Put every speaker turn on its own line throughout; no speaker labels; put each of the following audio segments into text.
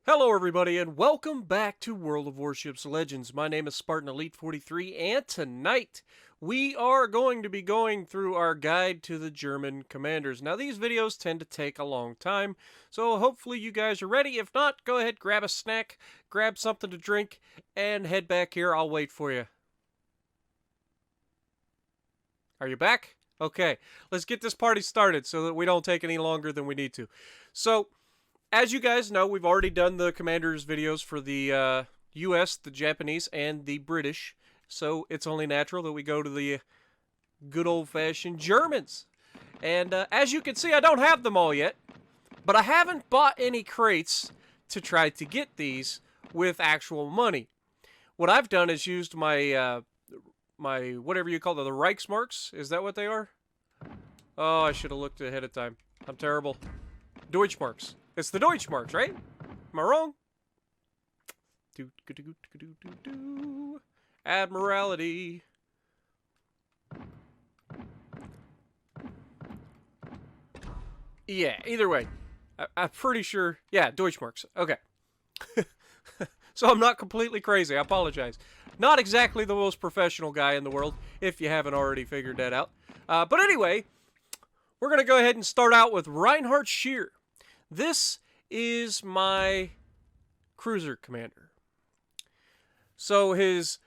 Hello everybody and welcome back to World of Warships Legends. My name is Spartan Elite 43 and tonight we are going to be going through our guide to the German commanders. Now these videos tend to take a long time, so hopefully you guys are ready. If not, go ahead, grab a snack, grab something to drink, and head back here. I'll wait for you. Are you back? Okay, let's get this party started so that we don't take any longer than we need to. So, as you guys know, we've already done the commanders videos for the US, the Japanese, and the British. So it's only natural that we go to the good old-fashioned Germans. And as you can see, I don't have them all yet. But I haven't bought any crates to try to get these with actual money. What I've done is used my, my whatever you call it, the Reichsmarks. Is that what they are? Oh, I should have looked ahead of time. I'm terrible. Deutschmarks. It's the Deutschmarks, right? Am I wrong? Admiralty. Yeah, either way. I'm pretty sure. Yeah, Deutschmarks. Okay. So I'm not completely crazy. I apologize. Not exactly the most professional guy in the world, if you haven't already figured that out. But anyway, we're going to go ahead and start out with Reinhard Scheer. This is my cruiser commander. So his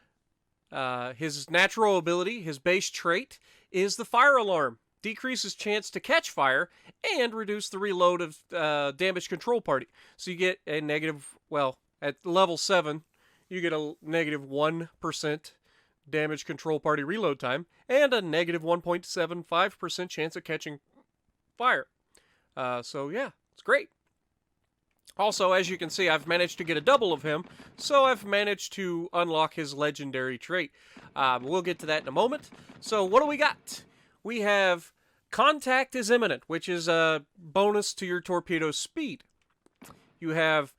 natural ability, his base trait, is the fire alarm. Decreases chance to catch fire and reduce the reload of damage control party. So you get a negative, well, at level 7, you get a negative 1% damage control party reload time and a negative 1.75% chance of catching fire. So yeah, it's great. Also, as you can see, I've managed to get a double of him, so I've managed to unlock his legendary trait. We'll get to that in a moment. So what do we got? We have Contact is Imminent, which is a bonus to your torpedo speed. You have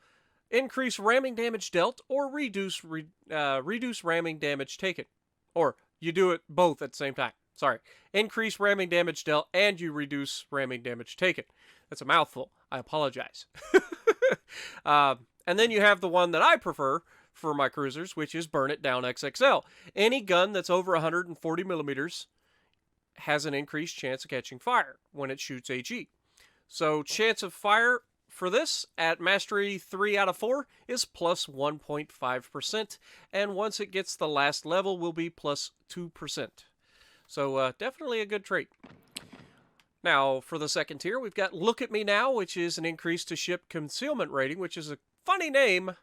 Increase ramming damage dealt or reduce ramming damage taken. Or you do it both at the same time. Sorry. Increase ramming damage dealt and you reduce ramming damage taken. That's a mouthful. I apologize. And then you have the one that I prefer for my cruisers, which is Burn It Down XXL. Any gun that's over 140 millimeters has an increased chance of catching fire when it shoots HE. So chance of fire for this at Mastery 3 out of 4 is plus 1.5%. And once it gets the last level will be plus 2%. So definitely a good trait. Now, for the second tier, we've got Look at Me Now, which is an increase to ship concealment rating, which is a funny name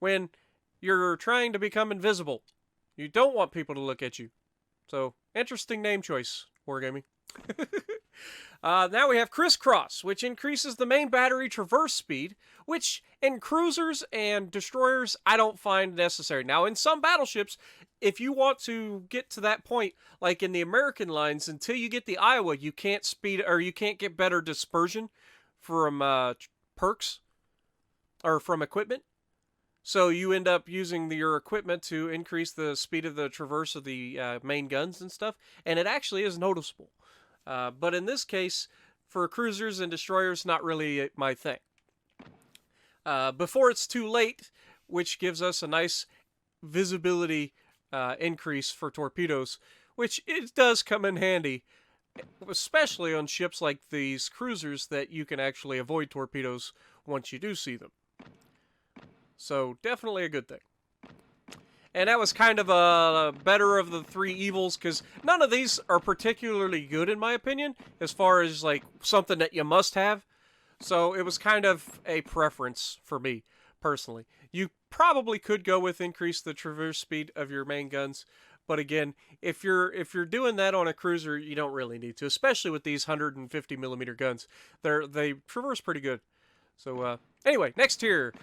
when you're trying to become invisible. You don't want people to look at you. So, interesting name choice, Wargaming. Now we have Crisscross, which increases the main battery traverse speed, which in cruisers and destroyers I don't find necessary. Now, in some battleships, if you want to get to that point, like in the American lines, until you get the Iowa, you can't speed or you can't get better dispersion from perks or from equipment. So you end up using your equipment to increase the speed of the traverse of the main guns and stuff, and it actually is noticeable. But in this case, for cruisers and destroyers, not really my thing. Before it's too late, which gives us a nice visibility increase for torpedoes, which it does come in handy, especially on ships like these cruisers that you can actually avoid torpedoes once you do see them. So definitely a good thing. And that was kind of a better of the three evils, because none of these are particularly good in my opinion, as far as like something that you must have. So it was kind of a preference for me, personally. You probably could go with increase the traverse speed of your main guns, but again, if you're doing that on a cruiser, you don't really need to, especially with these 150 millimeter guns. They traverse pretty good. So anyway, next tier.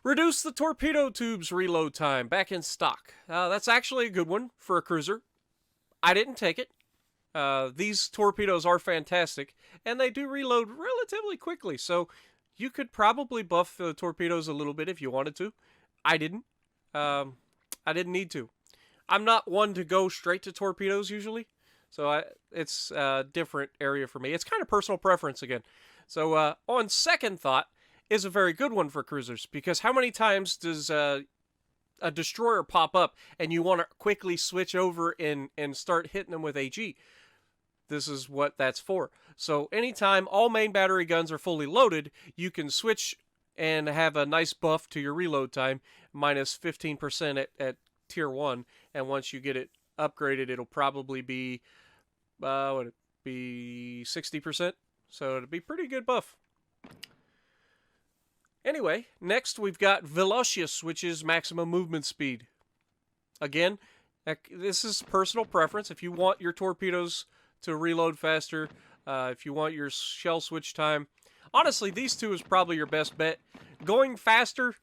Reduce the torpedo tube's reload time, back in stock. That's actually a good one for a cruiser. I didn't take it. These torpedoes are fantastic, and they do reload relatively quickly, so you could probably buff the torpedoes a little bit if you wanted to. I didn't. I didn't need to. I'm not one to go straight to torpedoes usually, so it's a different area for me. It's kind of personal preference again. So on second thought, is a very good one for cruisers, because how many times does a destroyer pop up and you want to quickly switch over and start hitting them with AG? This is what that's for. So anytime all main battery guns are fully loaded, you can switch and have a nice buff to your reload time, minus 15% at tier 1. And once you get it upgraded, it'll probably be, what would it be, 60%? So it'll be pretty good buff. Anyway, next we've got Velocious, which is maximum movement speed. Again, this is personal preference. If you want your torpedoes to reload faster, if you want your shell switch time, honestly, these two is probably your best bet. Going faster,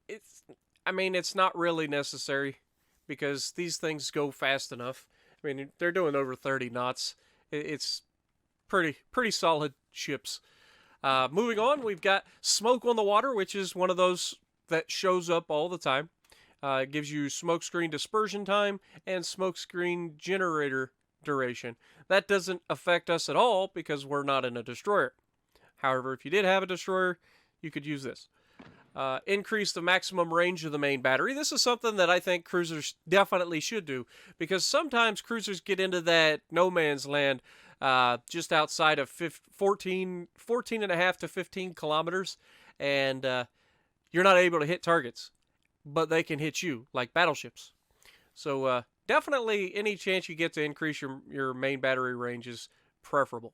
it's not really necessary, because these things go fast enough. I mean, they're doing over 30 knots. It's pretty solid ships. Moving on, we've got Smoke on the Water, which is one of those that shows up all the time. It gives you smokescreen dispersion time and smokescreen generator duration. That doesn't affect us at all because we're not in a destroyer. However, if you did have a destroyer, you could use this. Increase the maximum range of the main battery. This is something that I think cruisers definitely should do, because sometimes cruisers get into that no man's land just outside of 14 and a half to 15 kilometers, and you're not able to hit targets, but they can hit you, like battleships. So definitely any chance you get to increase your main battery range is preferable,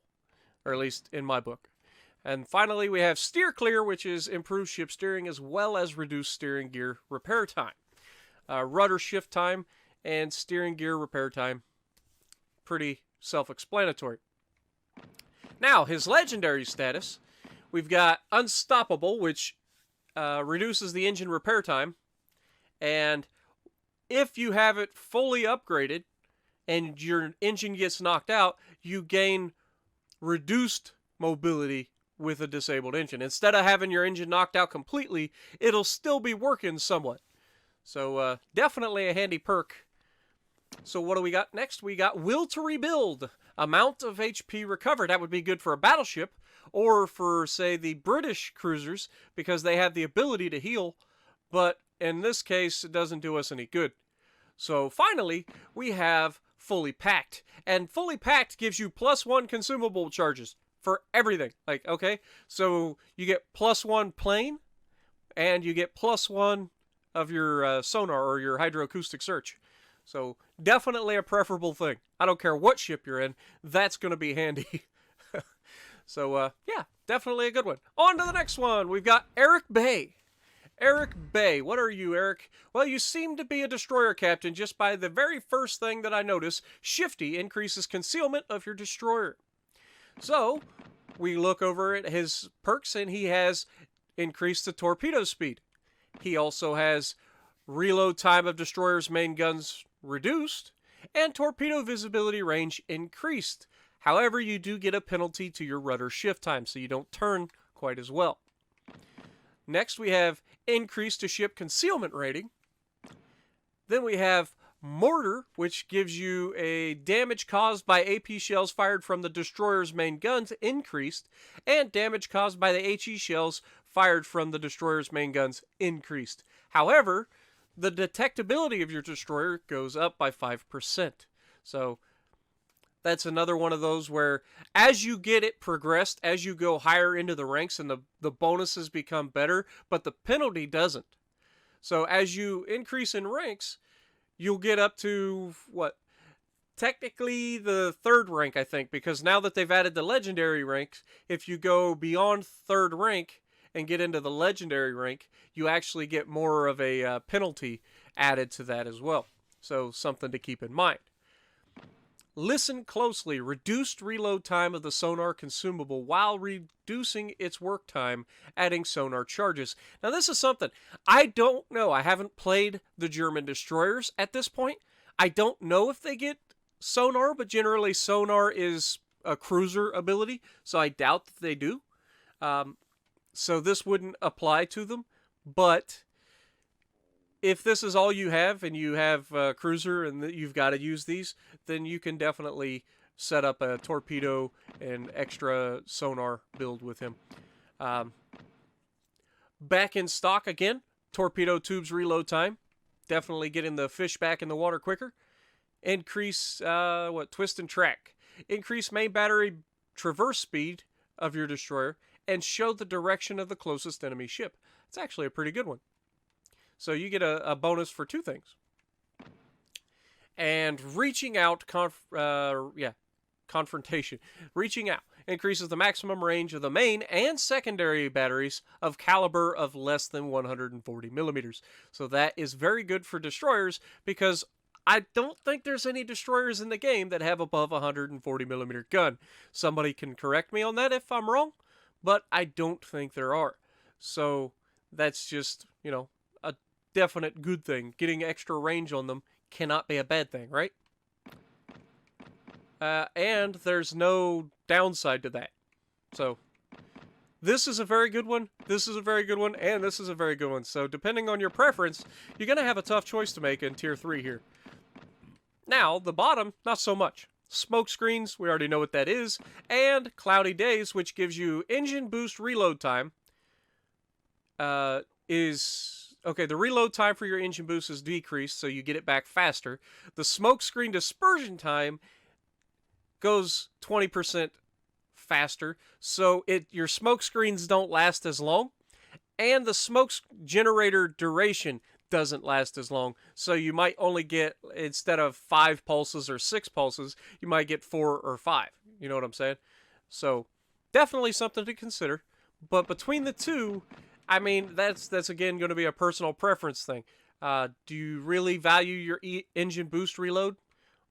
or at least in my book. And finally, we have Steer Clear, which is improved ship steering as well as reduced steering gear repair time. Rudder shift time and steering gear repair time, pretty self-explanatory. Now, his legendary status, we've got Unstoppable, which reduces the engine repair time. And if you have it fully upgraded and your engine gets knocked out, you gain reduced mobility with a disabled engine. Instead of having your engine knocked out completely, it'll still be working somewhat. So definitely a handy perk. So what do we got next? We got Will to Rebuild. Amount of HP recovered. That would be good for a battleship, or for, say, the British cruisers, because they have the ability to heal. But in this case, it doesn't do us any good. So finally, we have Fully Packed. And Fully Packed gives you +1 consumable charges for everything. Like, okay, so you get +1 plane, and you get +1 of your sonar or your hydroacoustic search. So definitely a preferable thing. I don't care what ship you're in, that's going to be handy. So yeah, definitely a good one. On to the next one. We've got Erik Bey. Erik Bey. What are you, Erik? Well, you seem to be a destroyer captain just by the very first thing that I notice. Shifty increases concealment of your destroyer. So we look over at his perks, and he has increased the torpedo speed. He also has reload time of destroyer's main guns reduced, and torpedo visibility range increased. However, you do get a penalty to your rudder shift time, so you don't turn quite as well. Next, we have increase to ship concealment rating. Then we have Mortar, which gives you a damage caused by AP shells fired from the destroyer's main guns increased, and damage caused by the HE shells fired from the destroyer's main guns increased. However, the detectability of your destroyer goes up by 5%. So that's another one of those where as you get it progressed, as you go higher into the ranks, and the bonuses become better, but the penalty doesn't. So as you increase in ranks, you'll get up to, what, technically the 3rd rank, I think, because now that they've added the legendary ranks, if you go beyond 3rd rank and get into the legendary rank, you actually get more of a penalty added to that as well. So something to keep in mind. Listen closely. Reduced reload time of the sonar consumable while reducing its work time, adding sonar charges. Now this is something I don't know. I haven't played the German destroyers at this point. I don't know if they get sonar, but generally sonar is a cruiser ability, so I doubt that they do. So this wouldn't apply to them, but if this is all you have, and you have a cruiser and you've got to use these, then you can definitely set up a torpedo and extra sonar build with him. back in stock again. Torpedo tubes reload time. Definitely getting the fish back in the water quicker. Increase, twist and track. Increase main battery traverse speed of your destroyer and show the direction of the closest enemy ship. It's actually a pretty good one. So you get a bonus for 2 things. And reaching out, confrontation. Reaching out increases the maximum range of the main and secondary batteries of caliber of less than 140 millimeters. So that is very good for destroyers, because I don't think there's any destroyers in the game that have above 140 millimeter gun. Somebody can correct me on that if I'm wrong, but I don't think there are. So that's just, a definite good thing. Getting extra range on them cannot be a bad thing, right? And there's no downside to that. So this is a very good one, this is a very good one, and this is a very good one. So depending on your preference, you're going to have a tough choice to make in Tier 3 here. Now, the bottom, not so much. Smoke screens, we already know what that is, and cloudy days, which gives you engine boost reload time, okay, the reload time for your engine boost is decreased, so you get it back faster. The smoke screen dispersion time goes 20% faster, so your smoke screens don't last as long, and the smoke generator duration doesn't last as long, so you might only get, instead of 5 pulses or 6 pulses, you might get 4 or 5. You know what I'm saying? So definitely something to consider. But between the two, I mean, that's again going to be a personal preference thing. Do you really value your engine boost reload,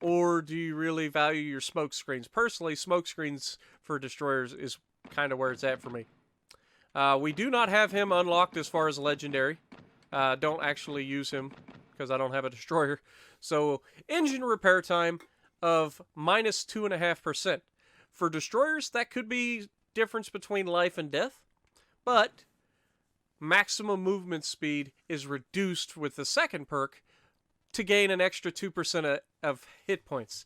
or do you really value your smoke screens? Personally, smoke screens for destroyers is kind of where it's at for me. We do not have him unlocked as far as legendary. Don't actually use him because I don't have a destroyer. So engine repair time of minus 2.5%. For destroyers, that could be difference between life and death, but maximum movement speed is reduced with the second perk to gain an extra 2% of hit points.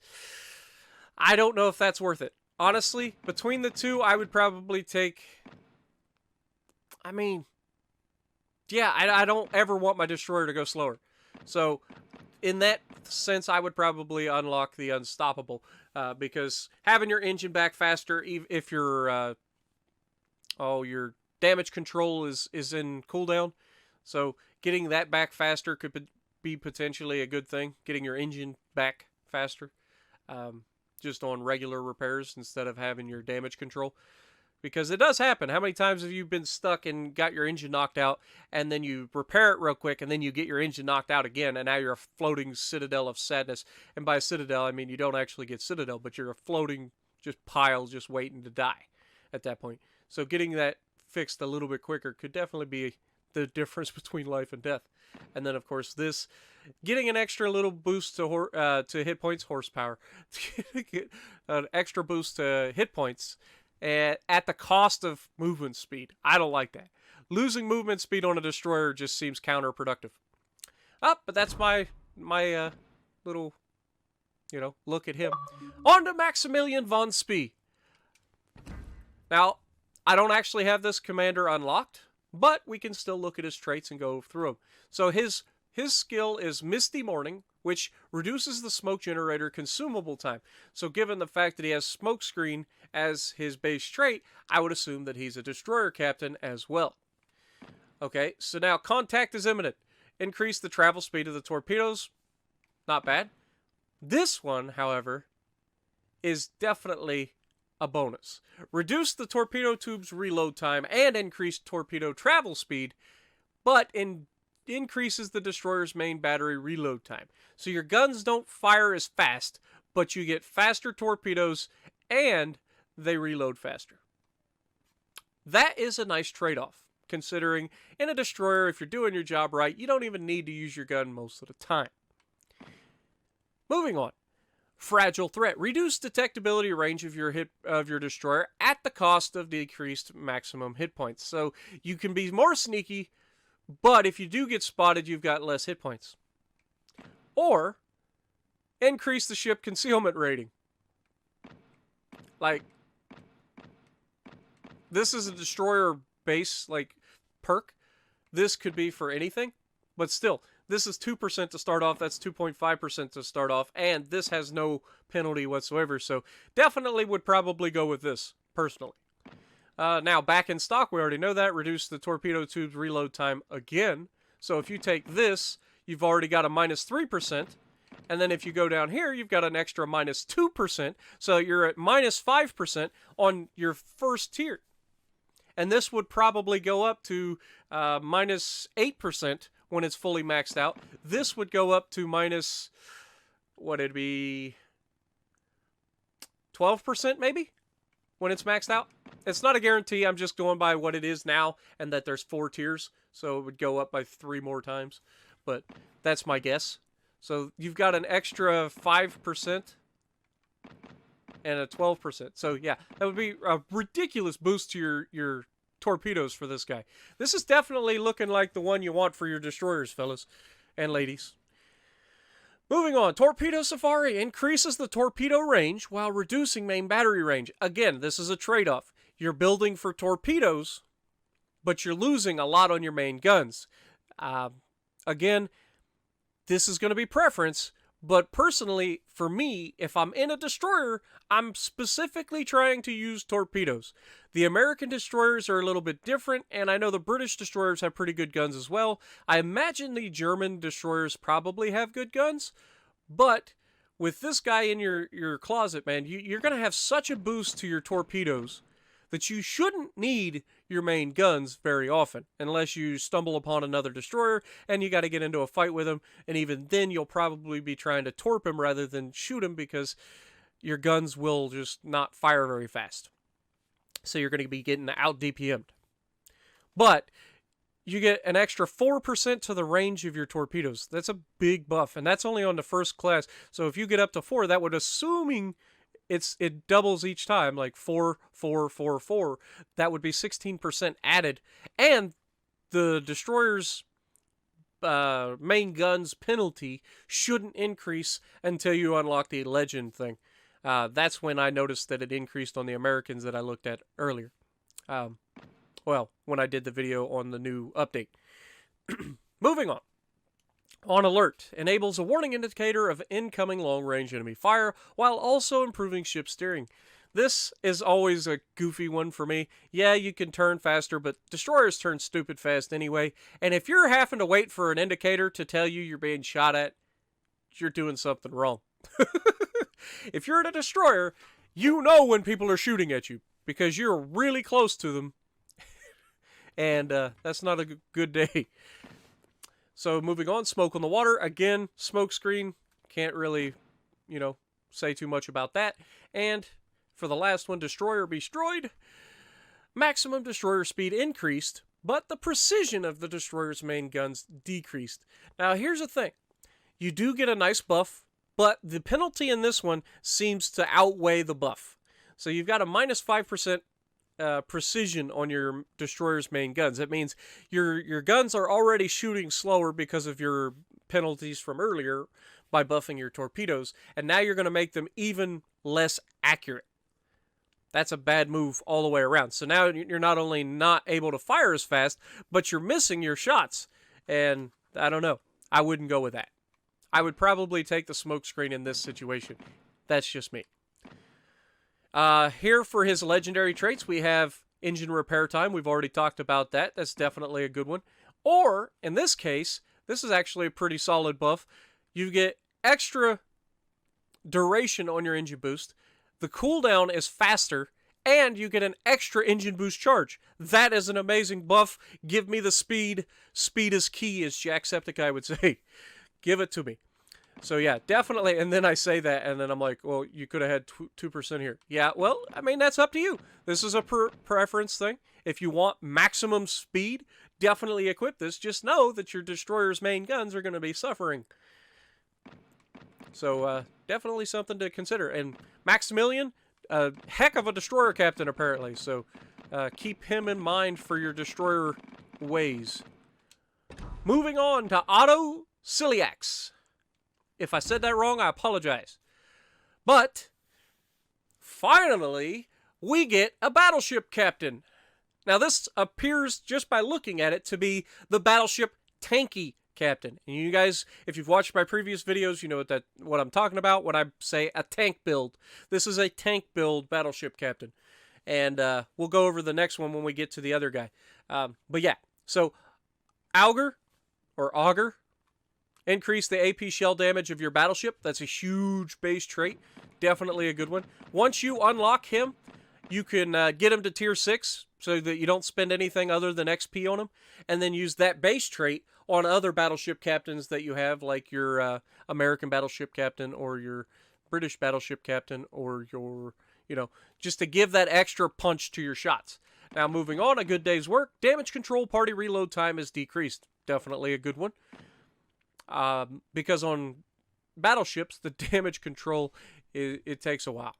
I don't know if that's worth it. Honestly, between the two, I would probably take... I don't ever want my destroyer to go slower. So, in that sense, I would probably unlock the Unstoppable. Because having your engine back faster, if your damage control is in cooldown. So, getting that back faster could be potentially a good thing. Getting your engine back faster. Just on regular repairs instead of having your damage control. Because it does happen. How many times have you been stuck and got your engine knocked out, and then you repair it real quick, and then you get your engine knocked out again, and now you're a floating citadel of sadness. And by citadel, I mean you don't actually get citadel, but you're a floating just pile just waiting to die at that point. So getting that fixed a little bit quicker could definitely be the difference between life and death. And then, of course, this... getting an extra little boost to hit points, horsepower. An extra boost to hit points... at the cost of movement speed. I don't like that. Losing movement speed on a destroyer just seems counterproductive. But that's my little, look at him. On to Maximilian von Spee. Now, I don't actually have this commander unlocked, but we can still look at his traits and go through them. So his skill is Misty Morning, which reduces the smoke generator consumable time. So given the fact that he has smoke screen as his base trait, I would assume that he's a destroyer captain as well. Okay, so now contact is imminent. Increase the travel speed of the torpedoes. Not bad. This one, however, is definitely a bonus. Reduce the torpedo tube's reload time and increase torpedo travel speed, but increases the destroyer's main battery reload time. So your guns don't fire as fast, but you get faster torpedoes and they reload faster. That is a nice trade-off, considering in a destroyer, if you're doing your job right, you don't even need to use your gun most of the time. Moving on. Fragile threat. Reduce detectability range of your destroyer at the cost of decreased maximum hit points. So you can be more sneaky, but if you do get spotted, you've got less hit points. Or, increase the ship concealment rating. Like, this is a destroyer base, perk. this could be for anything, but still, this is 2% to start off, that's 2.5% to start off, and this has no penalty whatsoever, so definitely would probably go with this, personally. Now, back in stock, we already know that, reduce the torpedo tube's reload time again, so if you take this, you've already got a minus 3%, and then if you go down here, you've got an extra minus 2%, so you're at minus 5% on your first tier. And this would probably go up to minus 8% when it's fully maxed out. This would go up to minus, what it'd be, 12% maybe, when it's maxed out. It's not a guarantee, I'm just going by what it is now, and that there's 4 tiers, so it would go up by 3 more times. But that's my guess. So you've got an extra 5% and a 12%. So yeah, that would be a ridiculous boost to your torpedoes for this guy. This is definitely looking like the one you want for your destroyers, fellas and ladies. Moving on, Torpedo Safari increases the torpedo range while reducing main battery range. Again, this is a trade-off. You're building for torpedoes, but you're losing a lot on your main guns. Again, this is going to be preference, but personally, for me, if I'm in a destroyer, I'm specifically trying to use torpedoes. The American destroyers are a little bit different, and I know the British destroyers have pretty good guns as well. I imagine the German destroyers probably have good guns, but with this guy in your closet, man, you're going to have such a boost to your torpedoes that you shouldn't need your main guns very often, unless you stumble upon another destroyer and you got to get into a fight with him, and even then you'll probably be trying to torp him rather than shoot him because your guns will just not fire very fast. So you're going to be getting out DPM'd. But you get an extra 4% to the range of your torpedoes. That's a big buff, and that's only on the first class. So if you get up to 4, that would, assuming it doubles each time, like 4, 4, 4, 4. That would be 16% added, and the destroyer's main guns penalty shouldn't increase until you unlock the legend thing. That's when I noticed that it increased on the Americans that I looked at earlier. Well, when I did the video on the new update. Moving on. On alert enables a warning indicator of incoming long-range enemy fire while also improving ship steering. This is always a goofy one for me. Yeah, you can turn faster, but destroyers turn stupid fast anyway. And if you're having to wait for an indicator to tell you you're being shot at, you're doing something wrong. If you're in a destroyer, you know when people are shooting at you because you're really close to them. And that's not a good day. So moving on, smoke on the water. Again, smoke screen. Can't really, say too much about that. And for the last one, destroyer destroyed. Maximum destroyer speed increased, but the precision of the destroyer's main guns decreased. Now, here's the thing. You do get a nice buff, but the penalty in this one seems to outweigh the buff. So you've got a minus 5% precision on your destroyer's main guns. That means your guns are already shooting slower because of your penalties from earlier by buffing your torpedoes, and now you're going to make them even less accurate. That's a bad move all the way around. So now you're not only not able to fire as fast, but you're missing your shots. And I don't know. I wouldn't go with that. I would probably take the smoke screen in this situation. That's just me. Here for his legendary traits, we have engine repair time. We've already talked about that. That's definitely a good one. Or, in this case, this is actually a pretty solid buff. You get extra duration on your engine boost. The cooldown is faster, and you get an extra engine boost charge. That is an amazing buff. Give me the speed. Speed is key, as Jacksepticeye would say. Give it to me. So yeah, definitely. And then I say that, and then I'm like, well, you could have had 2% here. Yeah, well, I mean, that's up to you. This is a preference thing. If you want maximum speed, definitely equip this. Just know that your destroyer's main guns are going to be suffering. So definitely something to consider. And Maximilian, a heck of a destroyer captain, apparently. So keep him in mind for your destroyer ways. Moving on to Otto Ciliax. If I said that wrong, I apologize. But, finally, we get a battleship captain. Now, this appears, just by looking at it, to be the battleship tanky captain. And you guys, if you've watched my previous videos, you know what I'm talking about when I say a tank build. This is a tank build battleship captain. And we'll go over the next one when we get to the other guy. But yeah, so Auger, increase the AP shell damage of your battleship. That's a huge base trait. Definitely a good one. Once you unlock him, you can get him to tier 6 so that you don't spend anything other than XP on him, and then use that base trait on other battleship captains that you have, like your American battleship captain or your British battleship captain or your, just to give that extra punch to your shots. Now, moving on, a good day's work. Damage control party reload time is decreased. Definitely a good one. Because on battleships, the damage control, it takes a while.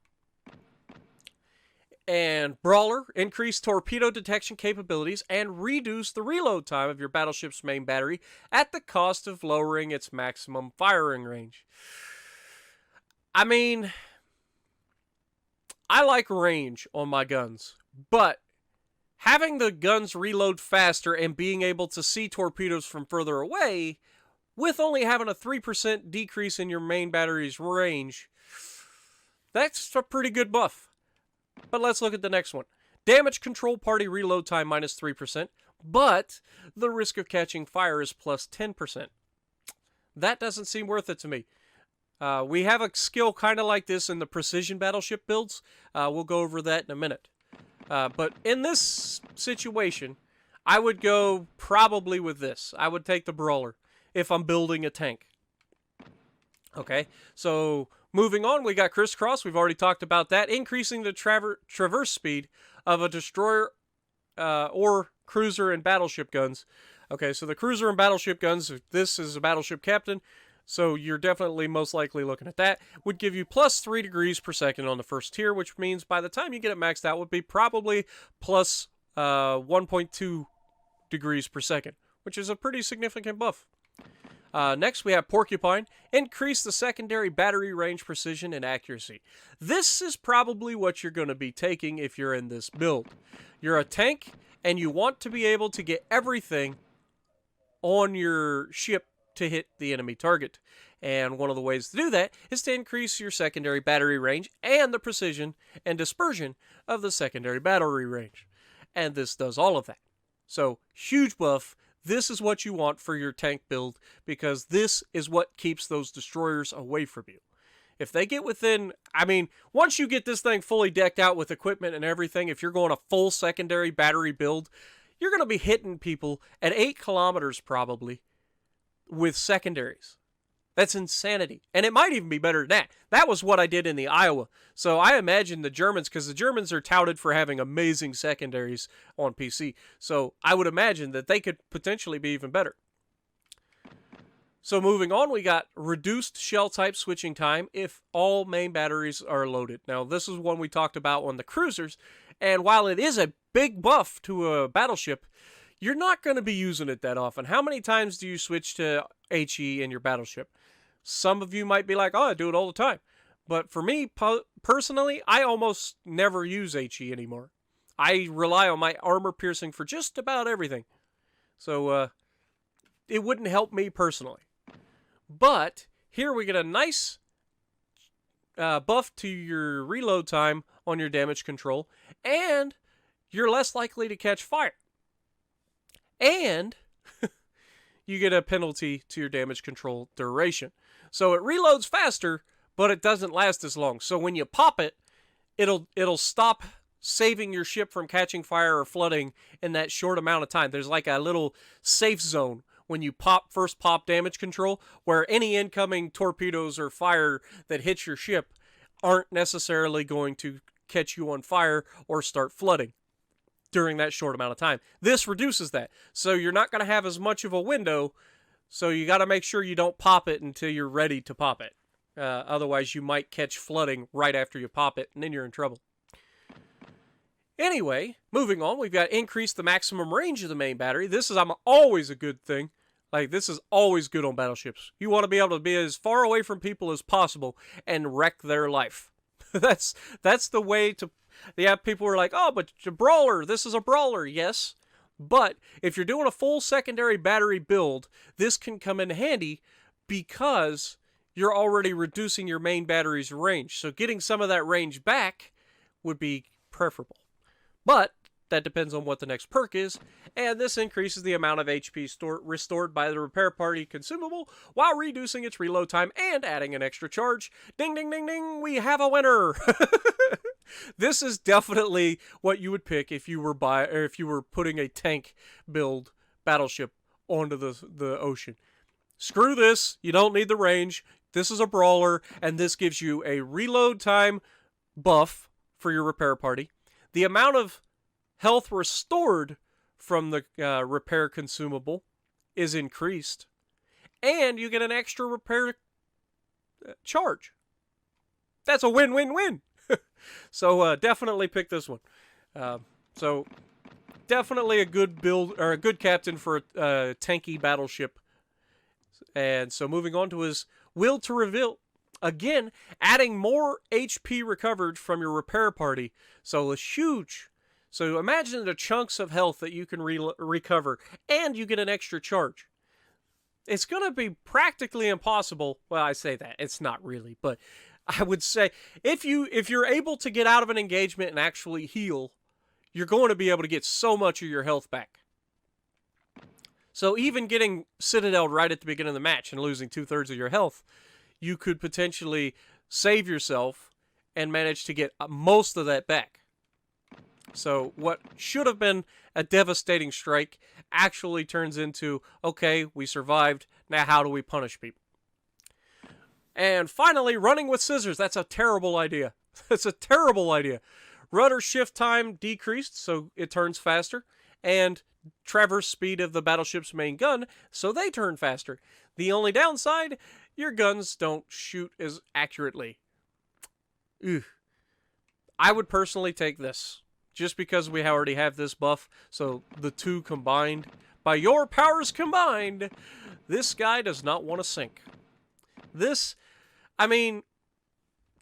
And Brawler, increase torpedo detection capabilities and reduce the reload time of your battleship's main battery at the cost of lowering its maximum firing range. I mean, I like range on my guns, but having the guns reload faster and being able to see torpedoes from further away, with only having a 3% decrease in your main battery's range, that's a pretty good buff. But let's look at the next one. Damage control party reload time minus 3%, but the risk of catching fire is plus 10%. That doesn't seem worth it to me. We have a skill kind of like this in the precision battleship builds. We'll go over that in a minute. But in this situation, I would go probably with this. I would take the Brawler if I'm building a tank. Okay, so moving on, we got Crisscross. We've already talked about that. Increasing the traverse speed of a destroyer or cruiser and battleship guns. Okay, so the cruiser and battleship guns, this is a battleship captain, so you're definitely most likely looking at that, would give you plus 3 degrees per second on the first tier, which means by the time you get it maxed out, would be probably plus 1.2 degrees per second, which is a pretty significant buff. Next, we have Porcupine. Increase the secondary battery range, precision, and accuracy. This is probably what you're going to be taking if you're in this build. You're a tank, and you want to be able to get everything on your ship to hit the enemy target. And one of the ways to do that is to increase your secondary battery range and the precision and dispersion of the secondary battery range. And this does all of that. So, huge buff. This is what you want for your tank build, because this is what keeps those destroyers away from you. If they get within, once you get this thing fully decked out with equipment and everything, if you're going a full secondary battery build, you're going to be hitting people at 8 kilometers probably with secondaries. That's insanity. And it might even be better than that. That was what I did in the Iowa. So I imagine the Germans, because the Germans are touted for having amazing secondaries on PC. So I would imagine that they could potentially be even better. So moving on, we got reduced shell type switching time if all main batteries are loaded. Now, this is one we talked about on the cruisers. And while it is a big buff to a battleship, you're not going to be using it that often. How many times do you switch to HE in your battleship? Some of you might be like, oh, I do it all the time. But for me, personally, I almost never use HE anymore. I rely on my armor piercing for just about everything. So, it wouldn't help me personally. But, here we get a nice buff to your reload time on your damage control. And you're less likely to catch fire. And you get a penalty to your damage control duration. So it reloads faster, but it doesn't last as long. So when you pop it, it'll stop saving your ship from catching fire or flooding in that short amount of time. There's like a little safe zone when you first pop damage control, where any incoming torpedoes or fire that hits your ship aren't necessarily going to catch you on fire or start flooding during that short amount of time. This reduces that. So you're not going to have as much of a window, so you got to make sure you don't pop it until you're ready to pop it. Otherwise, you might catch flooding right after you pop it, and then you're in trouble. Anyway, moving on, we've got increase the maximum range of the main battery. This is always a good thing. Like, this is always good on battleships. You want to be able to be as far away from people as possible and wreck their life. That's the way to Yeah, people were like, oh, but a brawler, this is a brawler. Yes, but if you're doing a full secondary battery build, this can come in handy because you're already reducing your main battery's range. So getting some of that range back would be preferable. But that depends on what the next perk is, and this increases the amount of HP restored by the repair party consumable while reducing its reload time and adding an extra charge. Ding, ding, ding, ding, we have a winner! This is definitely what you would pick if you were putting a tank build battleship onto the ocean. Screw this, you don't need the range, this is a brawler, and this gives you a reload time buff for your repair party. The amount of health restored from the repair consumable is increased, and you get an extra repair charge. That's a win-win-win. So definitely pick this one. So definitely a good build, or a good captain for a tanky battleship. And so moving on to his will to reveal. Again, adding more HP recovered from your repair party. So it's huge. So imagine the chunks of health that you can recover, and you get an extra charge. It's going to be practically impossible. Well, I say that. It's not really, but I would say if you're able to get out of an engagement and actually heal, you're going to be able to get so much of your health back. So even getting Citadel right at the beginning of the match and losing 2/3 of your health, you could potentially save yourself and manage to get most of that back. So what should have been a devastating strike actually turns into, okay, we survived, now how do we punish people? And finally, running with scissors. That's a terrible idea. That's a terrible idea. Rudder shift time decreased, so it turns faster, and traverse speed of the battleship's main gun, so they turn faster. The only downside, your guns don't shoot as accurately. Ugh. I would personally take this, just because we already have this buff, so the two combined, by your powers combined, this guy does not want to sink. This, I mean,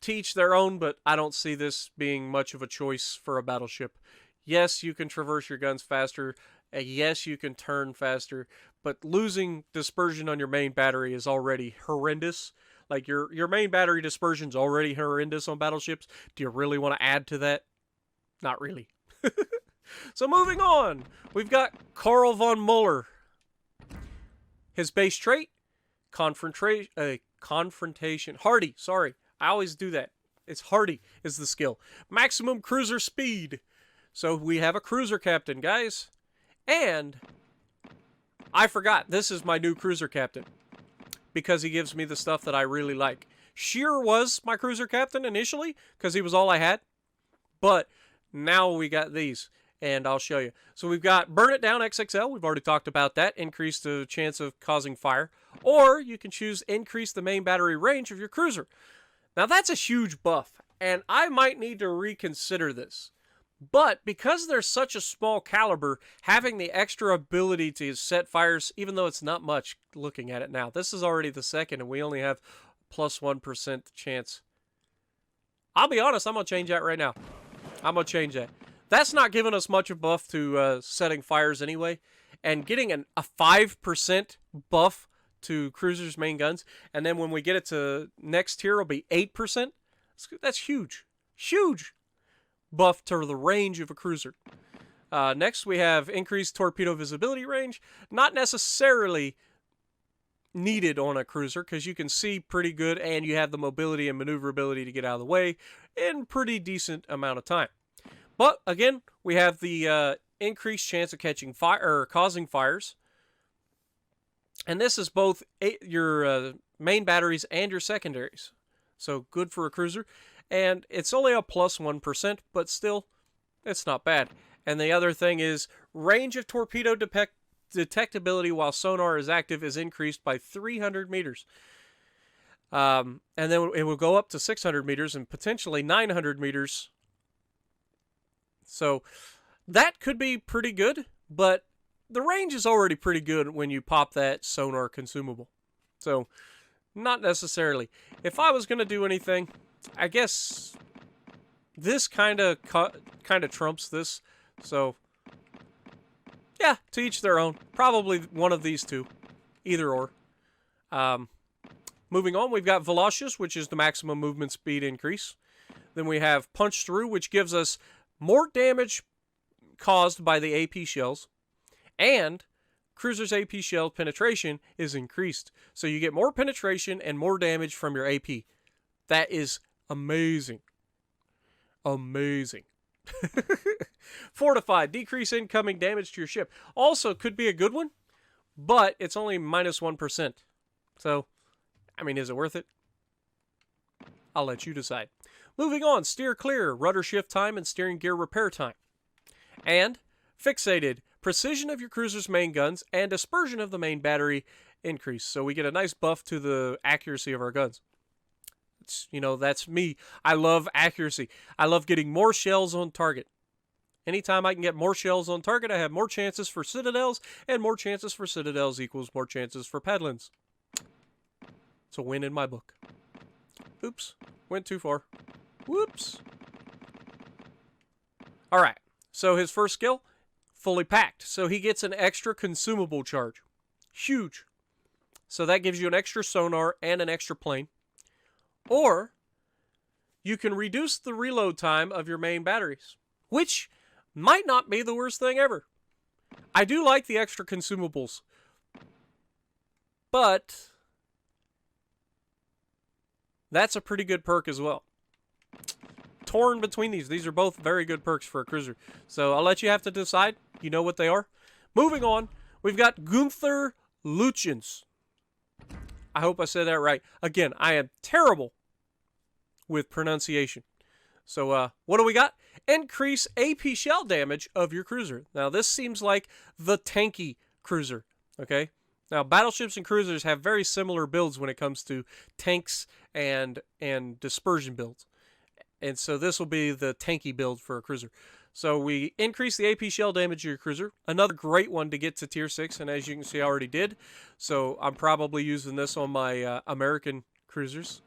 to each their own, but I don't see this being much of a choice for a battleship. Yes, you can traverse your guns faster. Yes, you can turn faster, but losing dispersion on your main battery is already horrendous. Like, your main battery dispersion is already horrendous on battleships. Do you really want to add to that? Not really. So moving on, we've got Karl von Muller. His base trait, confrontation. Hardy, sorry. I always do that. It's hardy is the skill. Maximum cruiser speed. So we have a cruiser captain, guys. And I forgot, this is my new cruiser captain, because he gives me the stuff that I really like. Scheer was my cruiser captain initially, because he was all I had. But now we got these, and I'll show you. So we've got Burn It Down XXL. We've already talked about that. Increase the chance of causing fire. Or you can choose increase the main battery range of your cruiser. Now that's a huge buff, and I might need to reconsider this. But because they're such a small caliber, having the extra ability to set fires, even though it's not much looking at it now. This is already the second, and we only have plus 1% chance. I'll be honest, I'm going to change that right now. I'm going to change that. That's not giving us much of a buff to setting fires anyway. And getting a 5% buff to cruisers' main guns. And then when we get it to next tier, it'll be 8%. That's huge. Huge buff to the range of a cruiser. Next, we have increased torpedo visibility range. Not necessarily needed on a cruiser, because you can see pretty good, and you have the mobility and maneuverability to get out of the way in pretty decent amount of time. But again, we have the increased chance of catching fire or causing fires, and this is both your main batteries and your secondaries. So good for a cruiser. And it's only a plus 1%, but still, it's not bad. And the other thing is, range of torpedo detectability while sonar is active is increased by 300 meters. And then it will go up to 600 meters and potentially 900 meters. So that could be pretty good, but the range is already pretty good when you pop that sonar consumable. So not necessarily. If I was going to do anything, I guess this kind of trumps this. So, yeah, to each their own. Probably one of these two. Either or. Moving on, we've got Velocious, which is the maximum movement speed increase. Then we have Punch Through, which gives us more damage caused by the AP shells. And Cruiser's AP shell penetration is increased. So you get more penetration and more damage from your AP. That is amazing. Amazing. Fortified, decrease incoming damage to your ship. Also could be a good one, but it's only minus 1%. So, I mean, is it worth it? I'll let you decide. Moving on, steer clear, rudder shift time, and steering gear repair time. And fixated, precision of your cruiser's main guns and dispersion of the main battery increase. So we get a nice buff to the accuracy of our guns. You know, that's me. I love accuracy. I love getting more shells on target. Anytime I can get more shells on target, I have more chances for citadels, and more chances for citadels equals more chances for padlins. It's a win in my book. Oops. Went too far. Whoops. Alright. So his first skill, fully packed. So he gets an extra consumable charge. Huge. So that gives you an extra sonar and an extra plane. Or you can reduce the reload time of your main batteries, which might not be the worst thing ever. I do like the extra consumables, but that's a pretty good perk as well. Torn between these. These are both very good perks for a cruiser. So I'll let you have to decide. You know what they are. Moving on, we've got Günther Lütjens. I hope I said that right. Again, I am terrible with pronunciation. So, what do we got? Increase AP shell damage of your cruiser. Now, this seems like the tanky cruiser, okay? Now, battleships and cruisers have very similar builds when it comes to tanks and dispersion builds. And so this will be the tanky build for a cruiser. So we increase the AP shell damage of your cruiser. Another great one to get to tier 6, and as you can see, I already did. So I'm probably using this on my American cruisers.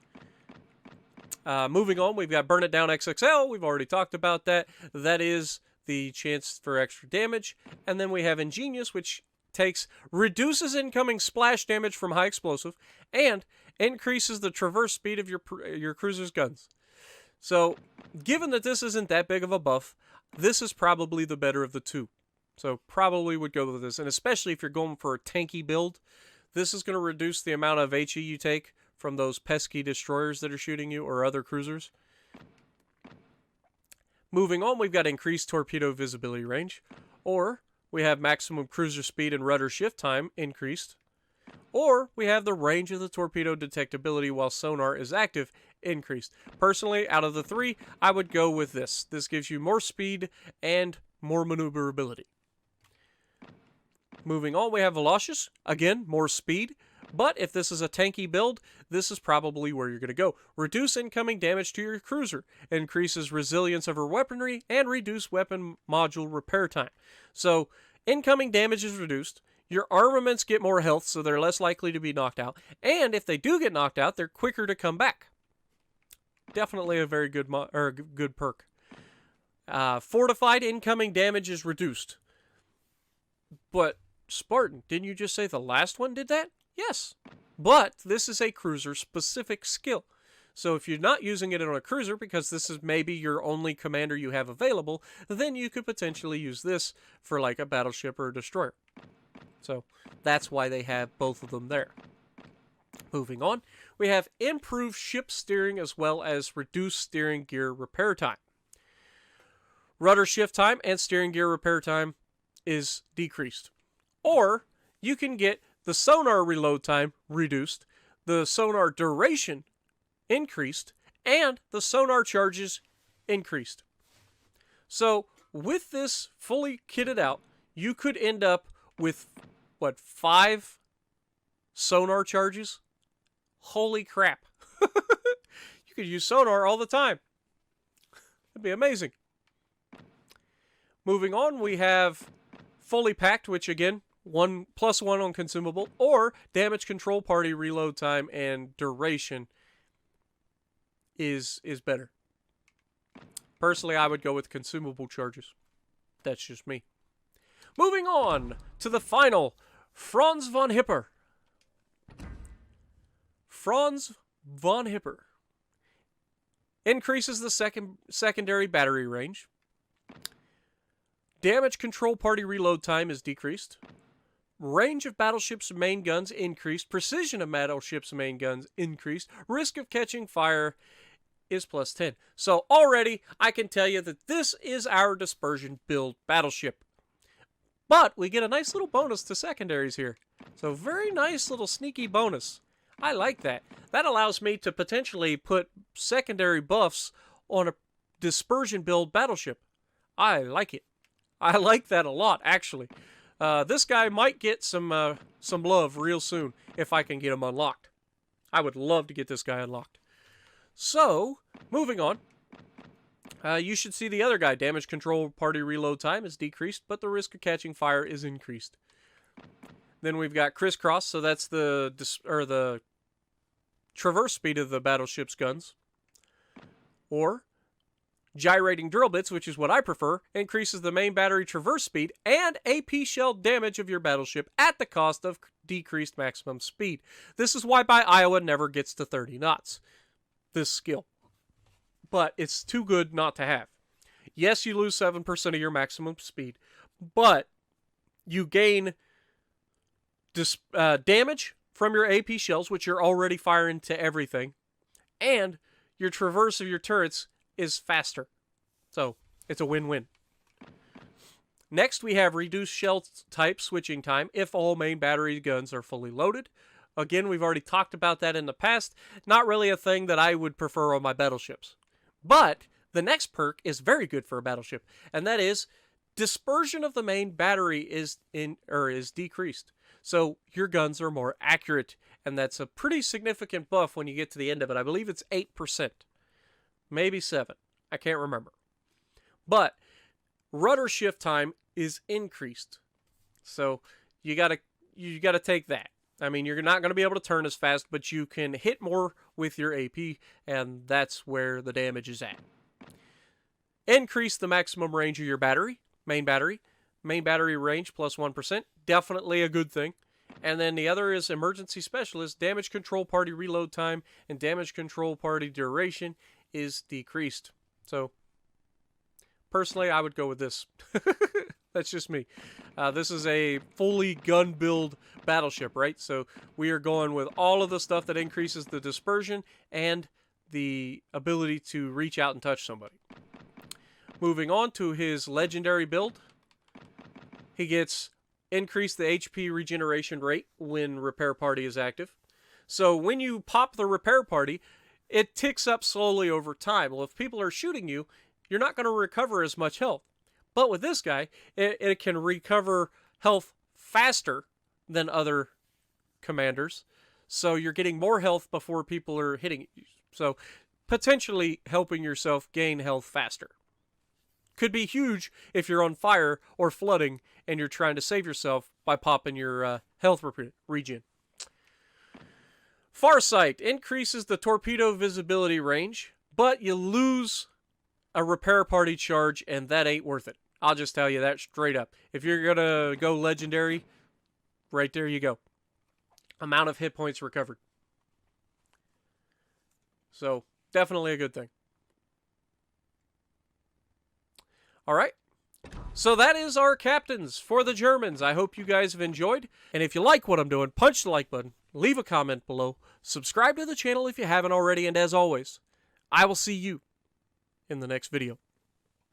Moving on, we've got Burn It Down XXL. We've already talked about that. That is the chance for extra damage. And then we have Ingenious, which reduces incoming splash damage from high explosive and increases the traverse speed of your cruiser's guns. So, given that this isn't that big of a buff, this is probably the better of the two. So, probably would go with this. And especially if you're going for a tanky build, this is going to reduce the amount of HE you take from those pesky destroyers that are shooting you or other cruisers. Moving on, we've got increased torpedo visibility range. Or, we have maximum cruiser speed and rudder shift time increased. Or, we have the range of the torpedo detectability while sonar is active increased. Personally, out of the three, I would go with this. This gives you more speed and more maneuverability. Moving on, we have Velocious. Again, more speed. But if this is a tanky build, this is probably where you're going to go. Reduce incoming damage to your cruiser. Increases resilience of her weaponry and reduce weapon module repair time. So, incoming damage is reduced. Your armaments get more health, so they're less likely to be knocked out. And if they do get knocked out, they're quicker to come back. Definitely a very good good perk. Fortified incoming damage is reduced. But, Spartan, didn't you just say the last one did that? Yes. But this is a cruiser-specific skill. So if you're not using it on a cruiser, because this is maybe your only commander you have available, then you could potentially use this for like a battleship or a destroyer. So that's why they have both of them there. Moving on, we have improved ship steering as well as reduced steering gear repair time. Rudder shift time and steering gear repair time is decreased. Or you can get the sonar reload time reduced, the sonar duration increased, and the sonar charges increased. So with this fully kitted out, you could end up with, 5 sonar charges? Holy crap. You could use sonar all the time. That'd be amazing. Moving on, we have fully packed, which again, +1 on consumable, or damage control party reload time and duration is better. Personally, I would go with consumable charges. That's just me. Moving on to the final, Franz von Hipper. Franz von Hipper increases the secondary battery range. Damage control party reload time is decreased. Range of battleship's main guns increased. Precision of battleship's main guns increased. Risk of catching fire is plus 10. So already I can tell you that this is our dispersion build battleship. But we get a nice little bonus to secondaries here. So very nice little sneaky bonus. I like that. That allows me to potentially put secondary buffs on a dispersion build battleship. I like it. I like that a lot, actually. This guy might get some love real soon if I can get him unlocked. I would love to get this guy unlocked. So, moving on. You should see the other guy. Damage control party reload time is decreased, but the risk of catching fire is increased. Then we've got crisscross, so that's the traverse speed of the battleship's guns. Or gyrating drill bits, which is what I prefer, increases the main battery traverse speed and AP shell damage of your battleship at the cost of decreased maximum speed. This is why by Iowa never gets to 30 knots. This skill. But it's too good not to have. Yes, you lose 7% of your maximum speed, but you gain damage from your AP shells, which you're already firing to everything, and your traverse of your turrets is faster. So, it's a win-win. Next, we have reduced shell type switching time if all main battery guns are fully loaded. Again, we've already talked about that in the past. Not really a thing that I would prefer on my battleships. But the next perk is very good for a battleship, and that is dispersion of the main battery is decreased. So your guns are more accurate, and that's a pretty significant buff when you get to the end of it. I believe it's 8%. Maybe 7. I can't remember. But rudder shift time is increased. So you gotta take that. I mean, you're not going to be able to turn as fast, but you can hit more with your AP, and that's where the damage is at. Increase the maximum range of your battery, main battery. Main battery range plus 1%. Definitely a good thing. And then the other is emergency specialist. Damage control party reload time and damage control party duration is decreased. So, personally, I would go with this. That's just me. This is a fully gun build battleship, right? So we are going with all of the stuff that increases the dispersion and the ability to reach out and touch somebody. Moving on to his legendary build. He gets increased the HP regeneration rate when repair party is active. So when you pop the repair party, it ticks up slowly over time. Well, if people are shooting you, you're not going to recover as much health. But with this guy, it can recover health faster than other commanders. So you're getting more health before people are hitting you. So potentially helping yourself gain health faster. Could be huge if you're on fire or flooding and you're trying to save yourself by popping your health regen. Farsight increases the torpedo visibility range, but you lose a repair party charge, and that ain't worth it. I'll just tell you that straight up. If you're going to go legendary, right there you go. Amount of hit points recovered. So, definitely a good thing. Alright, so that is our captains for the Germans. I hope you guys have enjoyed. And if you like what I'm doing, punch the like button, leave a comment below, subscribe to the channel if you haven't already, and as always, I will see you in the next video.